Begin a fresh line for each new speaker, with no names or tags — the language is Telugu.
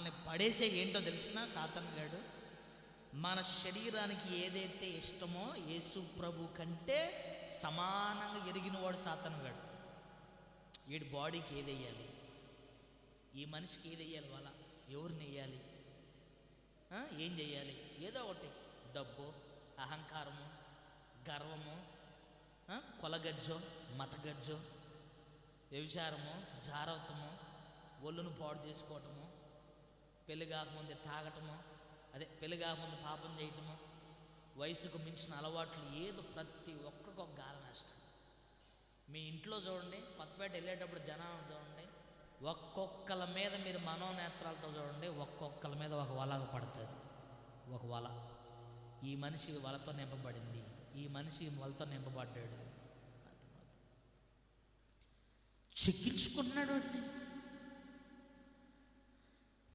మనల్ని పడేసే ఏంటో తెలిసినా సాతాను గాడు మన శరీరానికి ఏదైతే ఇష్టమో యేసు ప్రభు కంటే సమానంగా ఎరిగినవాడు సాతాను గాడు. వీడి బాడీకి ఏది వేయాలి, ఈ మనిషికి ఏది వేయాలి, వాళ్ళ ఎవరిని వేయాలి, ఏం చేయాలి, ఏదో ఒకటి డబ్బు, అహంకారము, గర్వము, కొలగజ్జో, మతగజ్జో, వ్యభిచారము, జారవతము, ఒళ్ళును పాడు చేసుకోవటము, పెళ్లి కాకముందే తాగటము, పెళ్లి కాకముందు పాపం చేయటము, వయసుకు మించిన అలవాట్లు, ఏదో ప్రతి ఒక్కరికి ఒక గాలం వేస్తాడు. మీ ఇంట్లో చూడండి, కొత్తపేట వెళ్ళేటప్పుడు జనం చూడండి, ఒక్కొక్కల మీద మీరు మనోనేత్రాలతో చూడండి, ఒక్కొక్కల మీద ఒక వల పడుతుంది, ఒక వల. ఈ మనిషి వలతో నింపబడింది, ఈ మనిషి వలతో నింపబడ్డాడు. చెక్కించుకున్నాడు అండి.